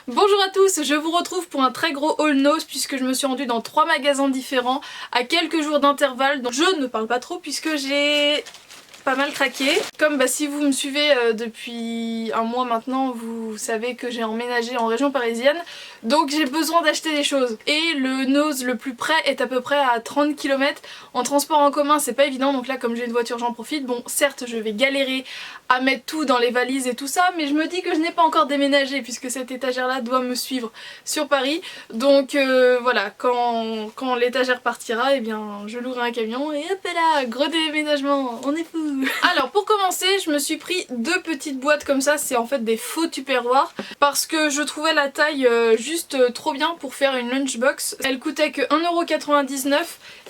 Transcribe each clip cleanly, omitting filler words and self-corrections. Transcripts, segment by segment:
Bonjour à tous, je vous retrouve pour un très gros haul nose puisque je me suis rendue dans 3 magasins différents à quelques jours d'intervalle. Donc je ne parle pas trop puisque j'ai pas mal craqué. Comme si vous me suivez depuis un mois maintenant, vous savez que j'ai emménagé en région parisienne. Donc j'ai besoin d'acheter des choses. Et le nose le plus près est à peu près à 30 km. En transport en commun c'est pas évident, donc là comme j'ai une voiture j'en profite. Bon certes je vais galérer à mettre tout dans les valises et tout ça, mais je me dis que je n'ai pas encore déménagé puisque cette étagère là doit me suivre sur Paris. Donc voilà, quand l'étagère partira, eh bien je louerai un camion et hop là, gros déménagement, on est fou. Alors pour commencer, je me suis pris 2 petites boîtes comme ça, c'est en fait des faux tupperwares parce que je trouvais la taille juste trop bien pour faire une lunchbox. Elles coûtaient que 1,99€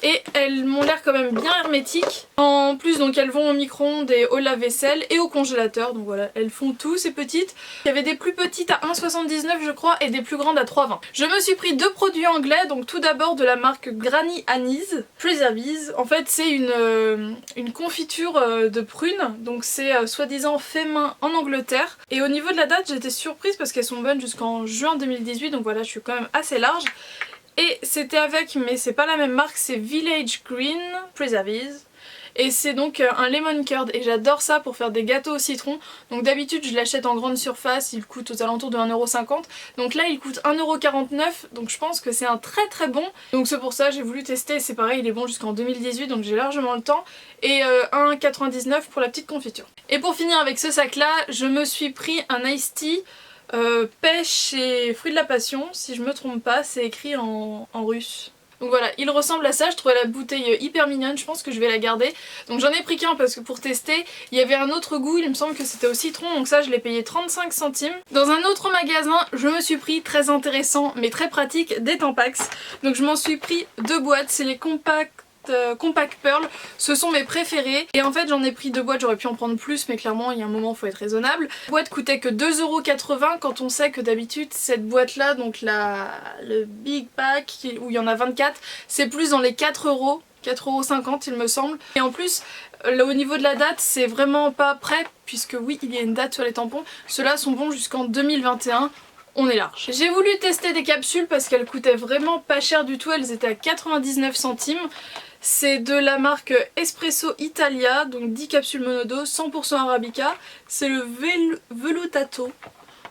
et elles m'ont l'air quand même bien hermétiques. En plus donc elles vont au micro-ondes et au lave-vaisselle et au congélateur, donc voilà, elles font tout ces petites. Il y avait des plus petites à 1,79€ je crois et des plus grandes à 3,20€. Je me suis pris 2 produits anglais, donc tout d'abord de la marque Granny Anise Preserves. En fait c'est une confiture de prunes, donc c'est soi-disant fait main en Angleterre. Et au niveau de la date j'étais surprise parce qu'elles sont bonnes jusqu'en juin 2018, donc voilà je suis quand même assez large. Et c'était avec, mais c'est pas la même marque, c'est Village Green Preserves. Et c'est donc un lemon curd et j'adore ça pour faire des gâteaux au citron. Donc d'habitude je l'achète en grande surface, il coûte aux alentours de 1,50€. Donc là il coûte 1,49€, donc je pense que c'est un très très bon. Donc c'est pour ça j'ai voulu tester, c'est pareil il est bon jusqu'en 2018 donc j'ai largement le temps. Et 1,99€ pour la petite confiture. Et pour finir avec ce sac là, je me suis pris un iced tea pêche et fruits de la passion, si je me trompe pas, c'est écrit en russe. Donc voilà, il ressemble à ça, je trouvais la bouteille hyper mignonne, je pense que je vais la garder. Donc j'en ai pris qu'un parce que pour tester, il y avait un autre goût, il me semble que c'était au citron, donc ça je l'ai payé 35 centimes. Dans un autre magasin, je me suis pris, très intéressant mais très pratique, des Tampax. Donc je m'en suis pris 2 boîtes, c'est les Compact Pearl, ce sont mes préférés et en fait j'en ai pris 2 boîtes, j'aurais pu en prendre plus mais clairement il y a un moment faut être raisonnable. La boîte coûtait que 2,80€ quand on sait que d'habitude cette boîte là, donc le Big Pack où il y en a 24, c'est plus dans les 4€, 4,50€ il me semble. Et en plus là au niveau de la date c'est vraiment pas prêt puisque oui il y a une date sur les tampons, ceux-là sont bons jusqu'en 2021. On est large. J'ai voulu tester des capsules parce qu'elles coûtaient vraiment pas cher du tout, elles étaient à 99 centimes. C'est de la marque Espresso Italia, donc 10 capsules monodose, 100% Arabica. C'est le Velutato.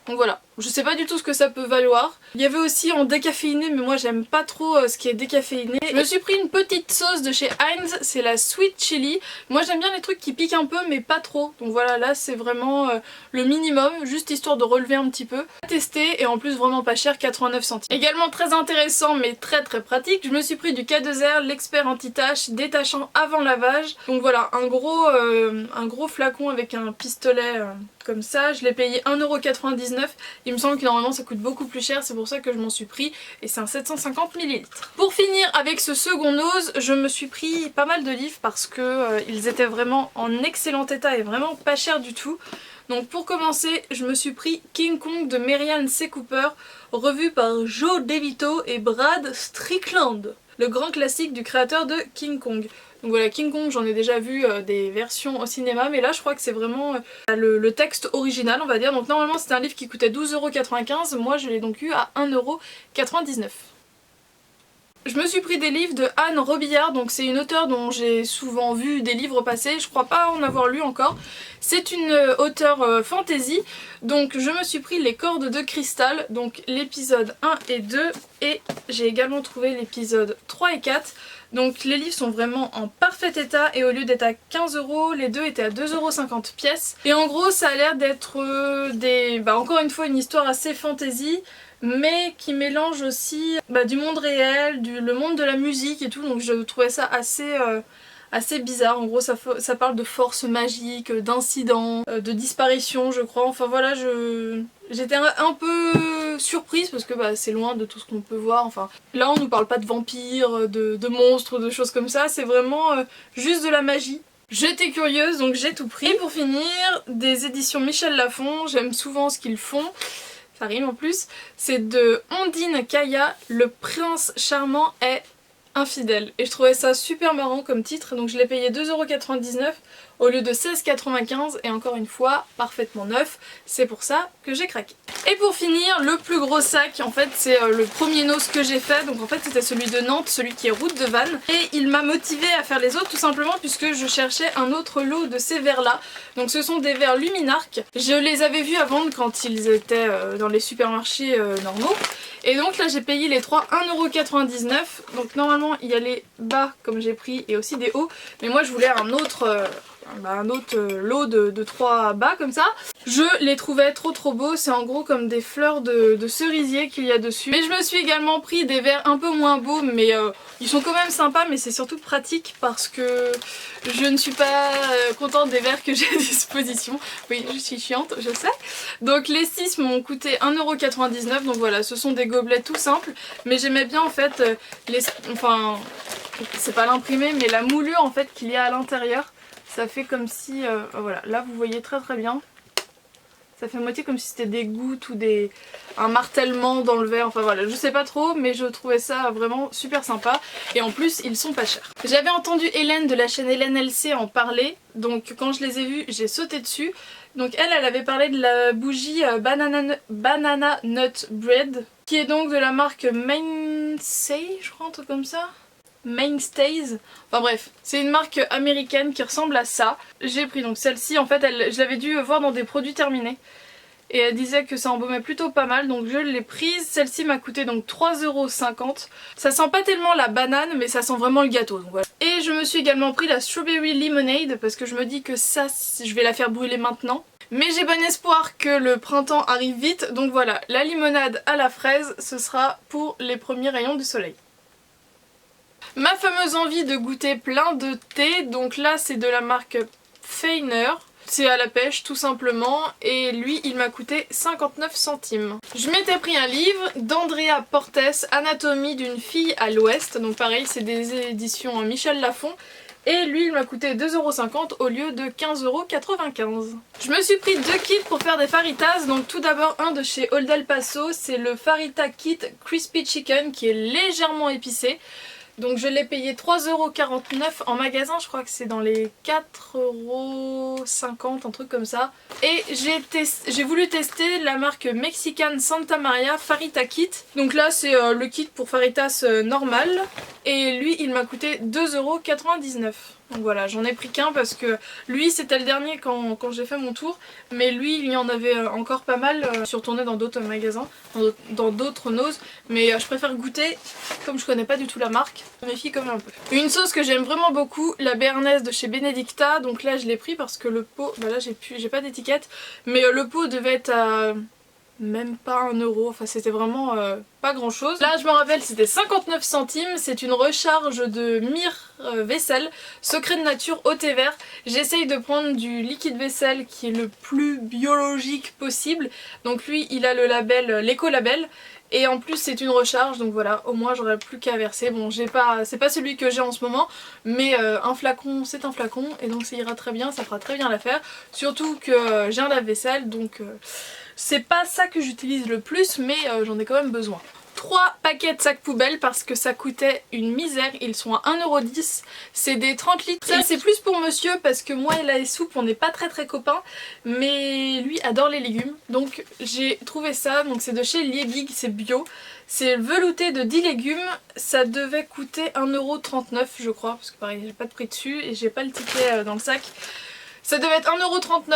Donc voilà, je sais pas du tout ce que ça peut valoir. Il y avait aussi en décaféiné, mais moi j'aime pas trop ce qui est décaféiné. Je me suis pris une petite sauce de chez Heinz, c'est la Sweet Chili. Moi j'aime bien les trucs qui piquent un peu mais pas trop. Donc voilà, là c'est vraiment le minimum, juste histoire de relever un petit peu. À tester et en plus vraiment pas cher, 89 centimes. Également très intéressant mais très pratique, je me suis pris du K2R, l'expert anti-tache, détachant avant lavage. Donc voilà, un gros flacon avec un pistolet comme ça. Je l'ai payé 1,99€. Il me semble que normalement ça coûte beaucoup plus cher, c'est pour ça que je m'en suis pris et c'est un 750 ml. Pour finir avec ce second nose, je me suis pris pas mal de livres parce que ils étaient vraiment en excellent état et vraiment pas cher du tout. Donc pour commencer, je me suis pris King Kong de Merian C. Cooper, revu par Joe DeVito et Brad Strickland, le grand classique du créateur de King Kong. Donc voilà, King Kong j'en ai déjà vu des versions au cinéma, mais là je crois que c'est vraiment le texte original on va dire. Donc normalement c'était un livre qui coûtait 12,95€, moi je l'ai donc eu à 1,99€. Je me suis pris des livres de Anne Robillard, donc c'est une auteure dont j'ai souvent vu des livres passer, je crois pas en avoir lu encore. C'est une auteure fantasy, donc je me suis pris Les Cordes de Cristal, donc l'épisode 1 et 2, et j'ai également trouvé l'épisode 3 et 4. Donc les livres sont vraiment en parfait état et au lieu d'être à 15€, les deux étaient à 2,50€ pièce. Et en gros ça a l'air d'être encore une fois une histoire assez fantasy, mais qui mélange aussi du monde réel, le monde de la musique et tout, donc je trouvais ça assez bizarre. En gros ça parle de forces magiques, d'incidents, de disparitions je crois, enfin voilà, j'étais un peu surprise parce que c'est loin de tout ce qu'on peut voir. Enfin là on nous parle pas de vampires, de monstres, de choses comme ça, c'est vraiment juste de la magie. J'étais curieuse donc j'ai tout pris. Et pour finir, des éditions Michel Lafon, j'aime souvent ce qu'ils font. Ça rime en plus, c'est de Ondine Kaya, Le Prince Charmant est infidèle. Et je trouvais ça super marrant comme titre, donc je l'ai payé 2,99€ au lieu de 16,95 et encore une fois parfaitement neuf, c'est pour ça que j'ai craqué. Et pour finir, le plus gros sac, en fait c'est le premier nose que j'ai fait, donc en fait c'était celui de Nantes, celui qui est route de Vannes, et il m'a motivé à faire les autres tout simplement puisque je cherchais un autre lot de ces verres là. Donc ce sont des verres Luminark, je les avais vus à vendre quand ils étaient dans les supermarchés normaux, et donc là j'ai payé les trois 1,99€, donc normalement il y a les bas comme j'ai pris et aussi des hauts, mais moi je voulais un autre lot de 3 bas comme ça. Je les trouvais trop beaux, c'est en gros comme des fleurs de cerisier qu'il y a dessus. Mais je me suis également pris des verres un peu moins beaux, mais ils sont quand même sympas, mais c'est surtout pratique parce que je ne suis pas contente des verres que j'ai à disposition. Oui, je suis chiante, je sais. Donc les 6 m'ont coûté 1,99€, donc voilà, ce sont des gobelets tout simples, mais j'aimais bien en fait enfin, c'est pas l'imprimé, mais la moulure en fait qu'il y a à l'intérieur. Ça fait comme si, voilà, là vous voyez très bien. Ça fait moitié comme si c'était des gouttes ou un martèlement dans le verre, enfin voilà, je sais pas trop, mais je trouvais ça vraiment super sympa. Et en plus, ils sont pas chers. J'avais entendu Hélène de la chaîne Hélène LC en parler, donc quand je les ai vus, j'ai sauté dessus. Donc elle avait parlé de la bougie Banana Nut Bread, qui est donc de la marque Mainstay, je crois, un truc comme ça. Mainstays, enfin bref, c'est une marque américaine qui ressemble à ça. J'ai pris donc celle-ci, en fait je l'avais dû voir dans des produits terminés et elle disait que ça embaumait plutôt pas mal, donc je l'ai prise. Celle-ci m'a coûté donc 3,50€. Ça sent pas tellement la banane, mais ça sent vraiment le gâteau, donc voilà. Et je me suis également pris la Strawberry Lemonade parce que je me dis que ça, je vais la faire brûler maintenant. Mais j'ai bon espoir que le printemps arrive vite, donc voilà, la limonade à la fraise, ce sera pour les premiers rayons du soleil. Ma fameuse envie de goûter plein de thé, donc là c'est de la marque Feiner. C'est à la pêche tout simplement et lui il m'a coûté 59 centimes. Je m'étais pris un livre d'Andrea Portes, Anatomie d'une fille à l'ouest, donc pareil c'est des éditions Michel Lafon. Et lui il m'a coûté 2,50€ au lieu de 15,95€. Je me suis pris 2 kits pour faire des faritas, donc tout d'abord un de chez Old El Paso, c'est le Farita Kit Crispy Chicken qui est légèrement épicé. Donc je l'ai payé 3,49€ en magasin, je crois que c'est dans les 4,50€, un truc comme ça. Et j'ai voulu tester la marque Mexican Santa Maria Farita Kit. Donc là c'est le kit pour faritas normal. Et lui il m'a coûté 2,99€. Donc voilà, j'en ai pris qu'un parce que lui c'était le dernier quand j'ai fait mon tour, mais lui il y en avait encore pas mal. Je suis retournée dans d'autres magasins, dans d'autres noses, mais je préfère goûter comme je connais pas du tout la marque, je me méfie quand même un peu. Une sauce que j'aime vraiment beaucoup, la béarnaise de chez Benedicta, donc là je l'ai pris parce que le pot, bah là j'ai pas d'étiquette, mais le pot devait être à même pas 1€, enfin c'était vraiment pas grand chose. Là je me rappelle c'était 59 centimes, c'est une recharge de mire vaisselle, secret de nature au thé vert. J'essaye de prendre du liquide vaisselle qui est le plus biologique possible, donc lui il a le label, l'éco-label. Et en plus c'est une recharge, donc voilà, au moins j'aurais plus qu'à verser. Bon c'est pas celui que j'ai en ce moment, mais un flacon c'est un flacon et donc ça ira très bien, ça fera très bien l'affaire. Surtout que j'ai un lave-vaisselle, donc c'est pas ça que j'utilise le plus, mais j'en ai quand même besoin. 3 paquets de sacs poubelles parce que ça coûtait une misère, ils sont à 1,10€, c'est des 30 litres. Ça c'est plus pour monsieur parce que moi et la soupe on n'est pas très copains, mais lui adore les légumes, donc j'ai trouvé ça, donc c'est de chez Liebig, c'est bio, c'est velouté de 10 légumes, ça devait coûter 1,39€ je crois, parce que pareil j'ai pas de prix dessus et j'ai pas le ticket dans le sac. Ça devait être 1,39€,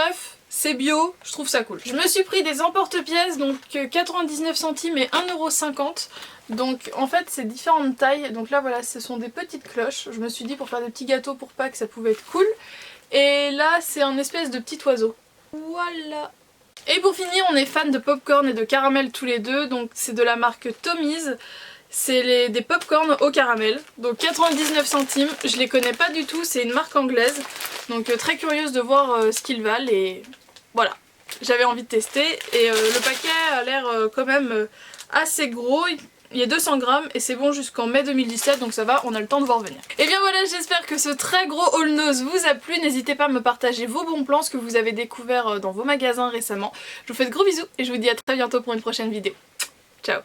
c'est bio, je trouve ça cool. Je me suis pris des emporte-pièces, donc 99 centimes et 1,50€. Donc en fait c'est différentes tailles, donc là voilà ce sont des petites cloches. Je me suis dit pour faire des petits gâteaux pour Pâques ça pouvait être cool. Et là c'est un espèce de petit oiseau. Voilà. Et pour finir on est fan de popcorn et de caramel tous les deux, donc c'est de la marque Tommy's. C'est des popcorn au caramel, donc 99 centimes, je les connais pas du tout, c'est une marque anglaise, donc très curieuse de voir ce qu'ils valent et voilà, j'avais envie de tester et le paquet a l'air quand même assez gros, il y a 200 grammes et c'est bon jusqu'en mai 2017 donc ça va, on a le temps de voir venir. Et bien voilà, j'espère que ce très gros haul nose vous a plu, n'hésitez pas à me partager vos bons plans, ce que vous avez découvert dans vos magasins récemment. Je vous fais de gros bisous et je vous dis à très bientôt pour une prochaine vidéo. Ciao.